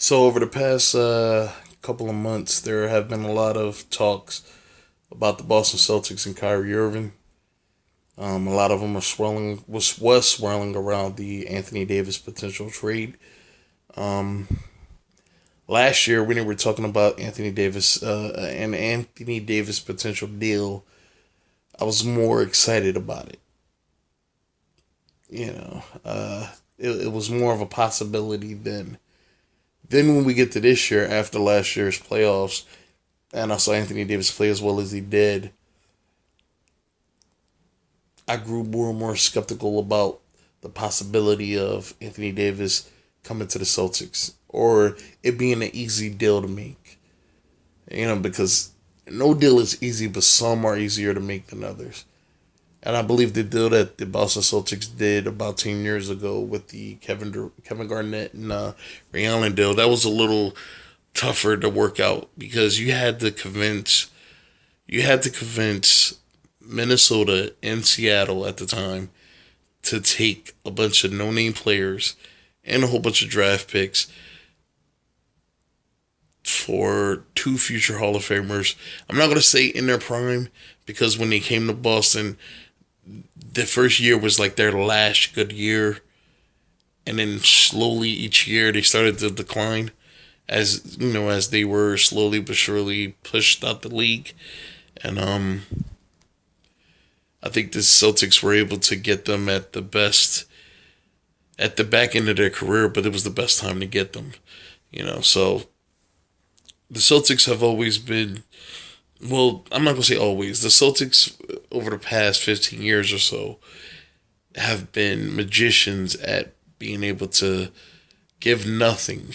So over the past couple of months, there have been a lot of talks about the Boston Celtics and Kyrie Irving. A lot of them are was swirling around the Anthony Davis potential trade. Um, Last year, when we were talking about Anthony Davis and Anthony Davis potential deal, I was more excited about it. You know, it was more of a possibility then. Then when we get to this year, after last year's playoffs, and I saw Anthony Davis play as well as he did, I grew more and more skeptical about the possibility of Anthony Davis coming to the Celtics or it being an easy deal to make. Because no deal is easy, but some are easier to make than others. And I believe the deal that the Boston Celtics did about 10 years ago with the Kevin Garnett and Ray Allen deal, that was a little tougher to work out because you had to convince Minnesota and Seattle at the time to take a bunch of no name players and a whole bunch of draft picks for two future Hall of Famers. I'm not going to say in their prime because when they came to Boston, the first year was like their last good year. And then slowly each year they started to decline as they were slowly but surely pushed out the league. And I think the Celtics were able to get them at the back end of their career, but it was the best time to get them. So the Celtics have always been, well, I'm not gonna say always. The Celtics over the past 15 years or so have been magicians at being able to give nothing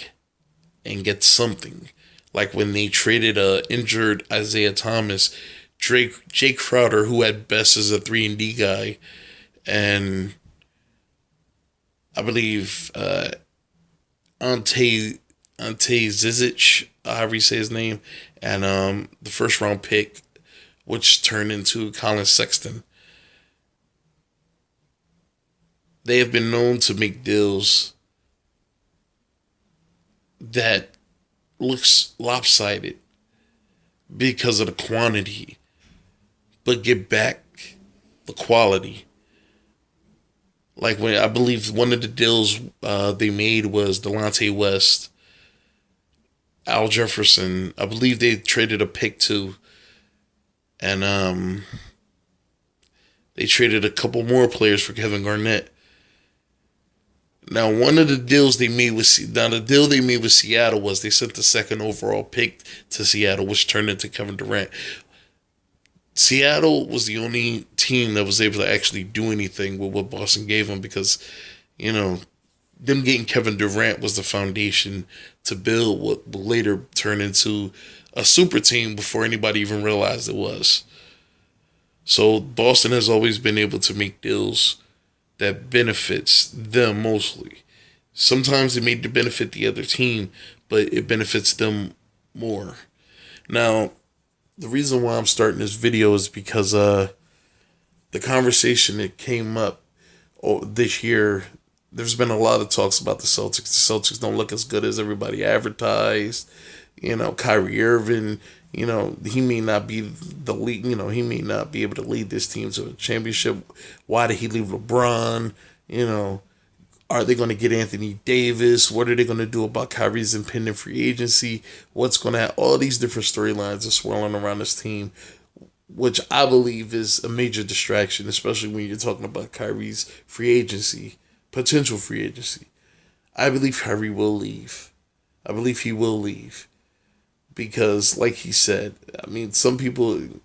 and get something. Like when they traded a injured Isaiah Thomas, Jake Crowder, who at best is a 3-and-D guy, and I believe Ante Zizic, however you say his name, and the first round pick, which turned into Colin Sexton. They have been known to make deals that looks lopsided because of the quantity, but get back the quality. Like when I believe one of the deals they made was Delonte West, Al Jefferson. I believe they traded a pick too, and they traded a couple more players for Kevin Garnett. Now, one of the deals they made with the deal they made with Seattle was they sent the second overall pick to Seattle, which turned into Kevin Durant. Seattle was the only team that was able to actually do anything with what Boston gave them because, you know, them getting Kevin Durant was the foundation to build what would later turn into a super team before anybody even realized it was. So Boston has always been able to make deals that benefits them mostly. Sometimes it may benefit the other team, but it benefits them more. Now, the reason why I'm starting this video is because the conversation that came up this year, there's been a lot of talks about the Celtics. The Celtics don't look as good as everybody advertised. Kyrie Irving, he may not be the lead, he may not be able to lead this team to a championship. Why did he leave LeBron? Are they going to get Anthony Davis? What are they going to do about Kyrie's impending free agency? What's going to happen? All these different storylines are swirling around this team, which I believe is a major distraction, especially when you're talking about Kyrie's free agency, potential free agency. I believe Kyrie will leave. I believe he will leave because, like he said, I mean, some people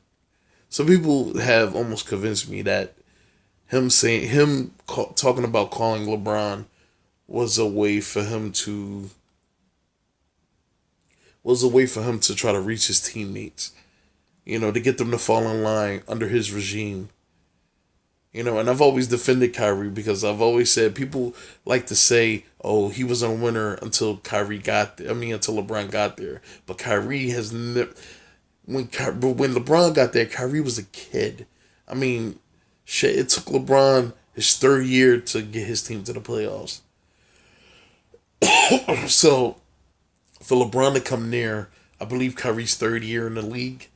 have almost convinced me that talking about calling LeBron was a way for him to try to reach his teammates, to get them to fall in line under his regime. And I've always defended Kyrie because I've always said people like to say, "Oh, he was a winner until Kyrie got there." I mean, until LeBron got there. But Kyrie has never. When LeBron got there, Kyrie was a kid. I mean, shit. It took LeBron his third year to get his team to the playoffs. So For LeBron to come near, I believe Kyrie's third year in the league,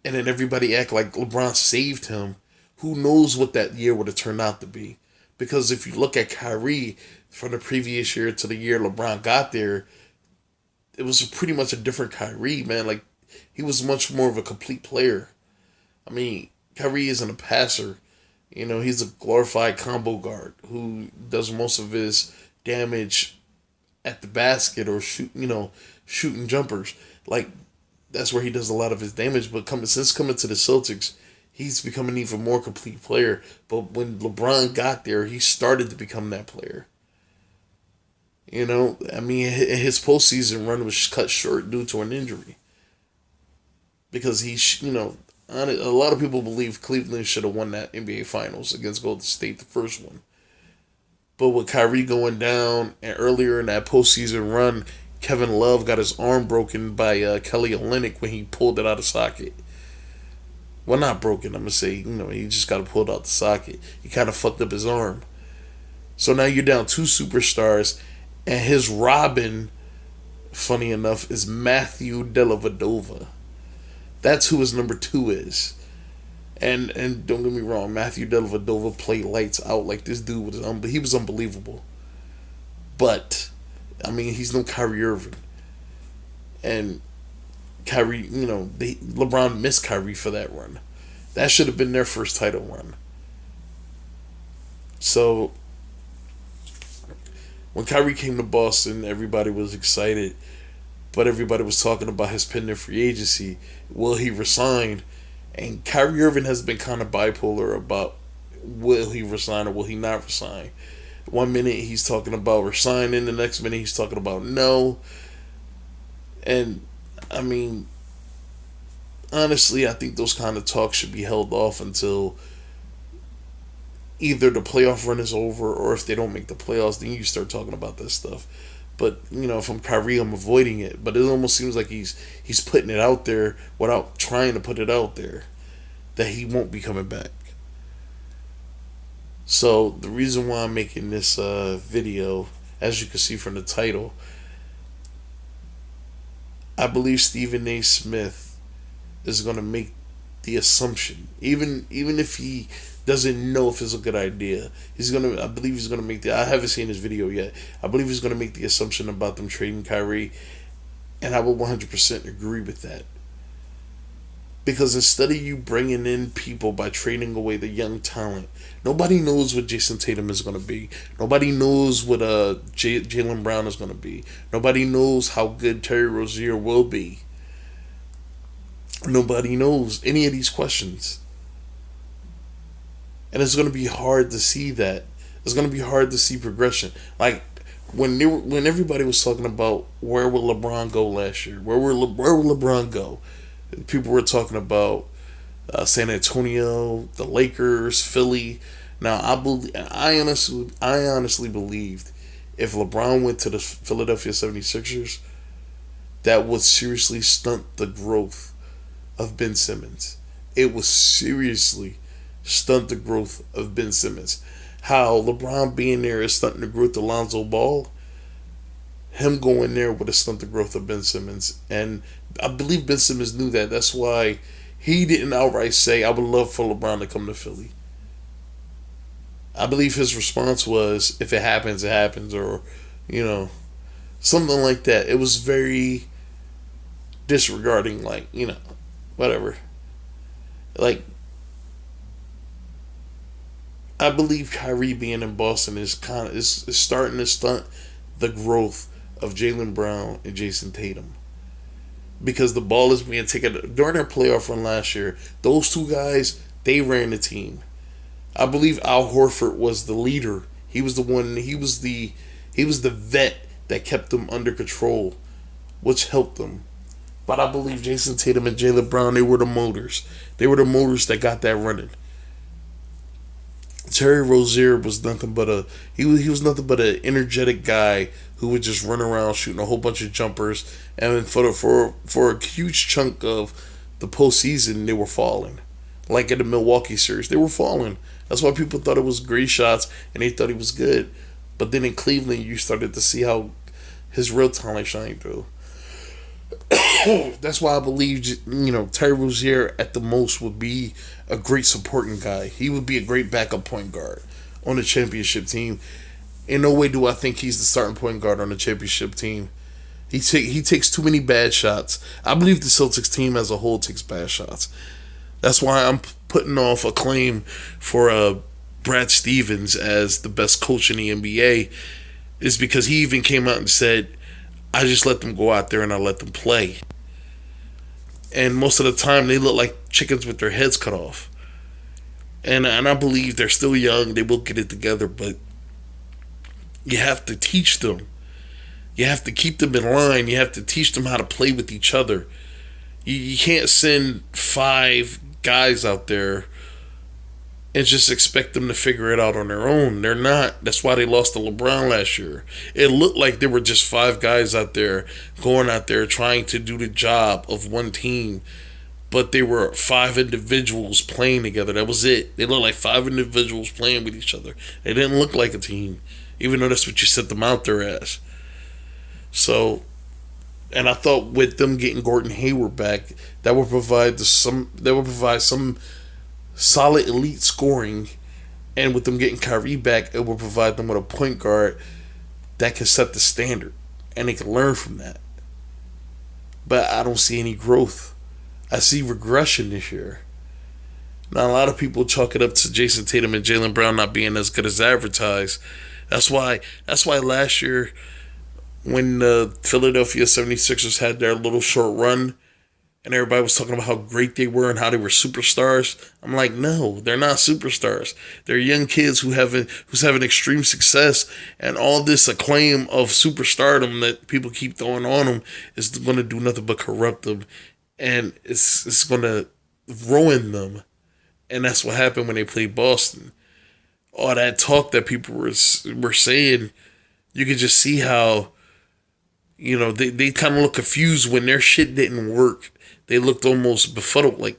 and then everybody act like LeBron saved him. Who knows what that year would have turned out to be? Because if you look at Kyrie from the previous year to the year LeBron got there, it was pretty much a different Kyrie, man. Like, he was much more of a complete player. I mean, Kyrie isn't a passer. He's a glorified combo guard who does most of his damage at the basket or shooting jumpers. Like, that's where he does a lot of his damage. But since coming to the Celtics, he's become an even more complete player. But when LeBron got there, he started to become that player. I mean, his postseason run was cut short due to an injury. Because a lot of people believe Cleveland should have won that NBA Finals against Golden State, the first one. But with Kyrie going down, and earlier in that postseason run, Kevin Love got his arm broken by Kelly Olynyk when he pulled it out of socket. Well, not broken, I'm going to say, he just got it pulled out the socket. He kind of fucked up his arm. So now you're down two superstars, and his Robin, funny enough, is Matthew Dellavedova. That's who his number 2 is. And don't get me wrong, Matthew Dellavedova played lights out. Like, this dude he was unbelievable. But, I mean, he's no Kyrie Irving. And Kyrie, LeBron missed Kyrie for that run. That should have been their first title run. So, when Kyrie came to Boston, everybody was excited. But everybody was talking about his pending free agency. Will he resign? And Kyrie Irving has been kind of bipolar about will he resign or will he not resign. One minute he's talking about resigning, the next minute he's talking about no. And, I mean, honestly, I think those kind of talks should be held off until either the playoff run is over, or if they don't make the playoffs, then you start talking about this stuff. But, if I'm Kyrie, I'm avoiding it. But it almost seems like he's putting it out there without trying to put it out there that he won't be coming back. So the reason why I'm making this video, as you can see from the title, I believe Stephen A. Smith is going to make the assumption, even if he doesn't know if it's a good idea. I believe he's gonna make I haven't seen his video yet. I believe he's gonna make the assumption about them trading Kyrie, and I would 100% agree with that. Because instead of you bringing in people by trading away the young talent, nobody knows what Jason Tatum is gonna be. Nobody knows what Jaylen Brown is gonna be. Nobody knows how good Terry Rozier will be. Nobody knows any of these questions. And it's going to be hard to see that. It's going to be hard to see progression. Like, when everybody was talking about where will LeBron go last year, where will LeBron go? People were talking about San Antonio, the Lakers, Philly. Now, I honestly believed if LeBron went to the Philadelphia 76ers, that would seriously stunt the growth of Ben Simmons. It would seriously stunt the growth of Ben Simmons. How LeBron being there is stunting the growth of Lonzo Ball, him going there would have stunted the growth of Ben Simmons. And I believe Ben Simmons knew that. That's why he didn't outright say, I would love for LeBron to come to Philly. I believe his response was, if it happens, it happens, or, something like that. It was very disregarding, like, whatever. Like, I believe Kyrie being in Boston is starting to stunt the growth of Jaylen Brown and Jason Tatum. Because the ball is being taken during their playoff run last year. Those two guys, they ran the team. I believe Al Horford was the leader. He was the one. He was the vet that kept them under control, which helped them. But I believe Jason Tatum and Jaylen Brown, they were the motors. They were the motors that got that running. Terry Rozier was nothing but an energetic guy who would just run around shooting a whole bunch of jumpers, and for a huge chunk of the postseason they were falling. Like in the Milwaukee series, they were falling. That's why people thought it was great shots and they thought he was good. But then in Cleveland, you started to see how his real talent shined through. That's why I believe, Terry Rozier at the most would be a great supporting guy. He would be a great backup point guard on the championship team. In no way do I think he's the starting point guard on the championship team. He takes too many bad shots. I believe the Celtics team as a whole takes bad shots. That's why I'm putting off a claim for Brad Stevens as the best coach in the NBA, is because he even came out and said, I just let them go out there and I let them play. And most of the time they look like chickens with their heads cut off. And I believe they're still young, they will get it together, but you have to teach them. You have to keep them in line. You have to teach them how to play with each other. You can't send 5 guys out there and just expect them to figure it out on their own. They're not. That's why they lost to LeBron last year. It looked like there were just 5 guys out there going out there trying to do the job of one team, but they were 5 individuals playing together. That was it. They looked like 5 individuals playing with each other. They didn't look like a team, even though that's what you set them out there as. So, and I thought with them getting Gordon Hayward back, that would provide some solid elite scoring, and with them getting Kyrie back, it will provide them with a point guard that can set the standard, and they can learn from that. But I don't see any growth. I see regression this year. Now, a lot of people chalk it up to Jason Tatum and Jaylen Brown not being as good as advertised. That's why last year, when the Philadelphia 76ers had their little short run and everybody was talking about how great they were and how they were superstars, I'm like, no, they're not superstars. They're young kids who's having extreme success, and all this acclaim of superstardom that people keep throwing on them is going to do nothing but corrupt them, and it's going to ruin them. And that's what happened when they played Boston. All that talk that people were saying, you could just see how, they kind of look confused when their shit didn't work. They looked almost befuddled. Like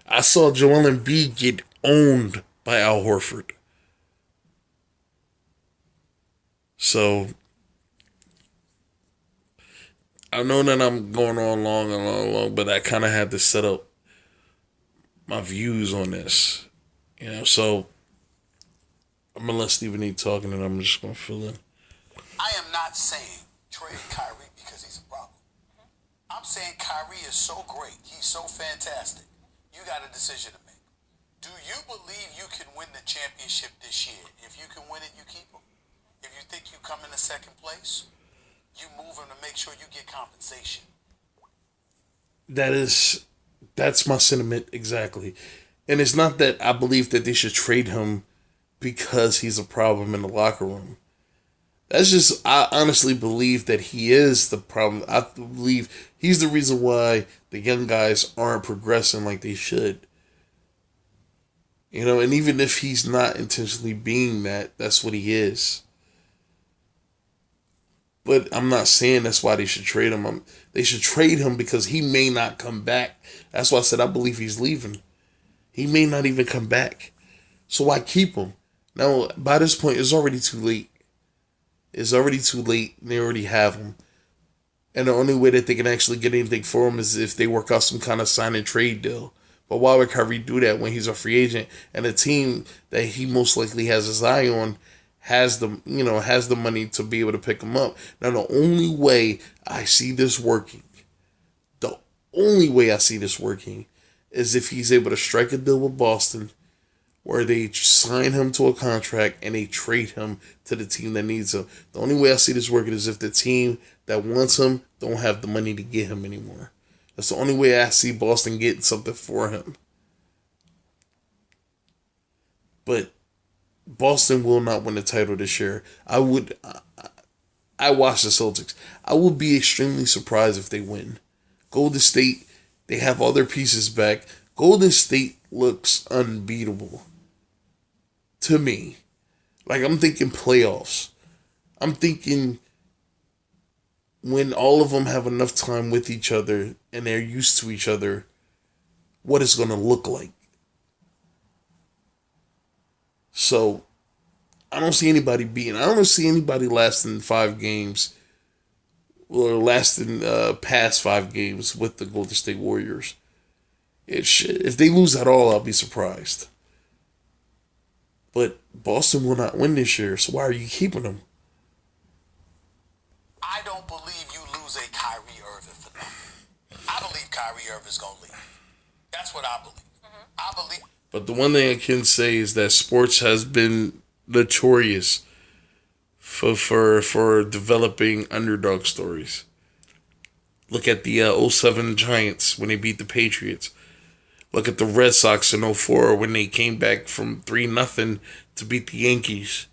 I saw Joel Embiid get owned by Al Horford. So, I know that I'm going on long, but I kind of had to set up my views on this. So I'm going to let Stephen E. talking, and I'm just going to fill in. I am not saying trade Kyrie because he's a problem. I'm saying Kyrie is so great. He's so fantastic. You got a decision to make. Do you believe you can win the championship this year? If you can win it, you keep him. If you think you come in the second place, you move him to make sure you get compensation. That's my sentiment exactly. And it's not that I believe that they should trade him because he's a problem in the locker room. That's just, I honestly believe that he is the problem. I believe he's the reason why the young guys aren't progressing like they should. And even if he's not intentionally being that, that's what he is. But I'm not saying that's why they should trade him. They should trade him because he may not come back. That's why I said I believe he's leaving. He may not even come back. So why keep him? Now, by this point, it's already too late. It's already too late. They already have him. And the only way that they can actually get anything for him is if they work out some kind of sign and trade deal. But why would Kyrie do that when he's a free agent and a team that he most likely has his eye on has the money to be able to pick him up? Now, the only way I see this working is if he's able to strike a deal with Boston where they sign him to a contract and they trade him to the team that needs him. The only way I see this working is if the team that wants him don't have the money to get him anymore. That's the only way I see Boston getting something for him. But Boston will not win the title this year. I watch the Celtics. I would be extremely surprised if they win. Golden State, they have all their pieces back. Golden State looks unbeatable to me. Like, I'm thinking playoffs. I'm thinking when all of them have enough time with each other and they're used to each other, what it's going to look like. So, I don't see anybody lasting 5 games or lasting past 5 games with the Golden State Warriors. If they lose at all, I'll be surprised. But Boston will not win this year, so why are you keeping them? I don't believe you lose a Kyrie Irving for nothing. I believe Kyrie Irving's going to leave. That's what I believe. I believe. But the one thing I can say is that sports has been notorious for developing underdog stories. Look at the 07 Giants when they beat the Patriots. Look at the Red Sox in 04 when they came back from 3-0 to beat the Yankees.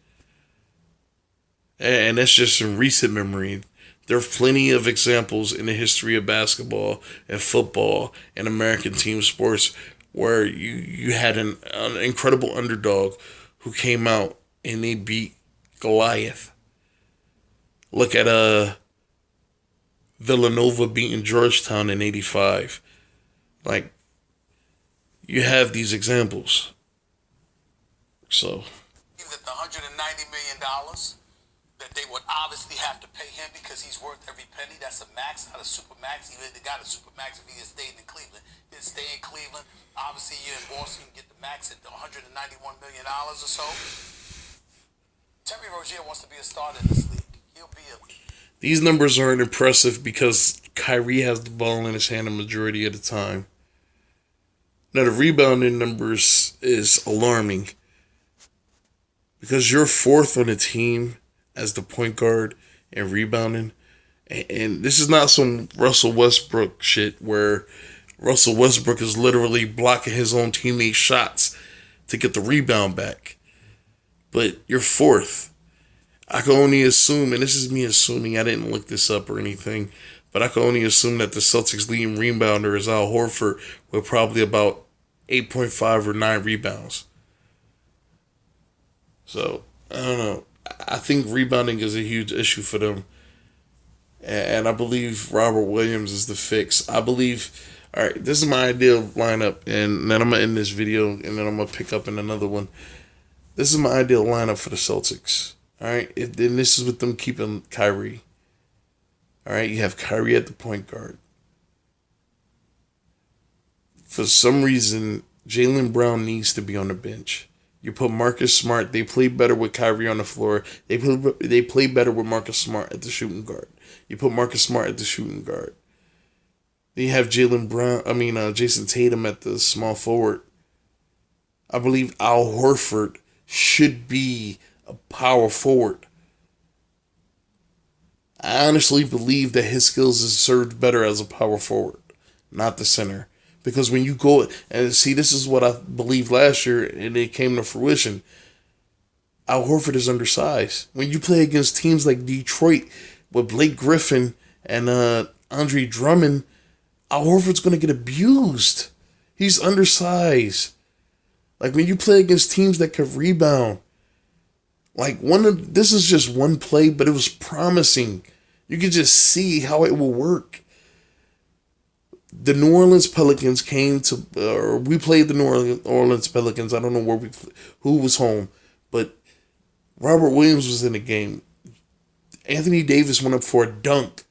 And that's just in recent memory. There are plenty of examples in the history of basketball and football and American team sports where you had an incredible underdog who came out and they beat Goliath. Look at Villanova beating Georgetown in 85. Like, you have these examples. So that the $190 million that they would obviously have to pay him because he's worth every penny. That's a max, not a super max. He would have got a super max if he had stayed in Cleveland. He didn't stay in Cleveland. Obviously, you're in Boston, you get the max at $191 million or so. Terry Rozier wants to be a starter in this league. He'll be a... These numbers aren't impressive because Kyrie has the ball in his hand the majority of the time. Now, the rebounding numbers is alarming because you're fourth on the team as the point guard and rebounding. And this is not some Russell Westbrook shit where Russell Westbrook is literally blocking his own teammates' shots to get the rebound back. But you're fourth. I can only assume, and this is me assuming, I didn't look this up or anything, but I can only assume that the Celtics' leading rebounder is Al Horford with probably about 8.5 or 9 rebounds. So, I don't know. I think rebounding is a huge issue for them. And I believe Robert Williams is the fix. I believe, all right, this is my ideal lineup. And then I'm going to end this video and then I'm going to pick up in another one. This is my ideal lineup for the Celtics. All right, and this is with them keeping Kyrie. All right, you have Kyrie at the point guard. For some reason, Jaylen Brown needs to be on the bench. You put Marcus Smart. They play better with Kyrie on the floor. They play better with Marcus Smart at the shooting guard. You put Marcus Smart at the shooting guard. Then you have Jason Tatum at the small forward. I believe Al Horford should be a power forward. I honestly believe that his skills is served better as a power forward, not the center. Because when you go and see, this is what I believed last year, and it came to fruition. Al Horford is undersized. When you play against teams like Detroit with Blake Griffin and Andre Drummond, Al Horford's going to get abused. He's undersized. Like when you play against teams that can rebound. Like this is just one play, but it was promising. You could just see how it will work. The New Orleans Pelicans we played the New Orleans Pelicans. I don't know who was home, but Robert Williams was in the game. Anthony Davis went up for a dunk.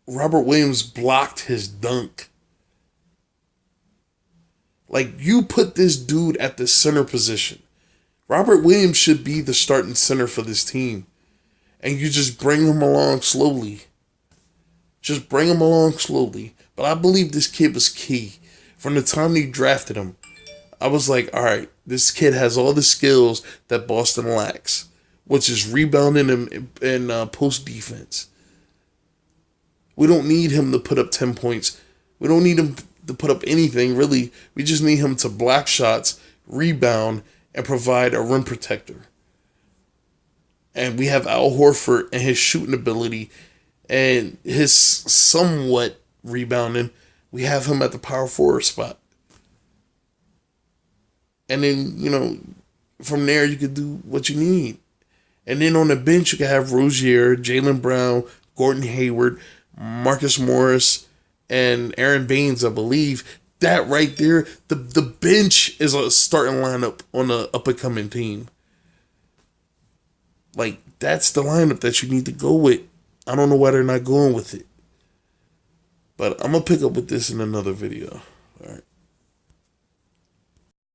Robert Williams blocked his dunk. Like, you put this dude at the center position. Robert Williams should be the starting center for this team. And you just bring him along slowly. Just bring him along slowly. But I believe this kid was key. From the time they drafted him, I was like, all right, this kid has all the skills that Boston lacks, which is rebounding and post defense. We don't need him to put up 10 points. We don't need him to put up anything, really. We just need him to block shots, rebound, and provide a rim protector. And we have Al Horford and his shooting ability and his somewhat rebounding. We have him at the power forward spot. And then, from there you could do what you need. And then on the bench you can have Rozier, Jaylen Brown, Gordon Hayward, Marcus Morris, and Aaron Baines, I believe. That right there, the bench is a starting lineup on an up-and-coming team. Like, that's the lineup that you need to go with. I don't know why they're not going with it. But I'm going to pick up with this in another video.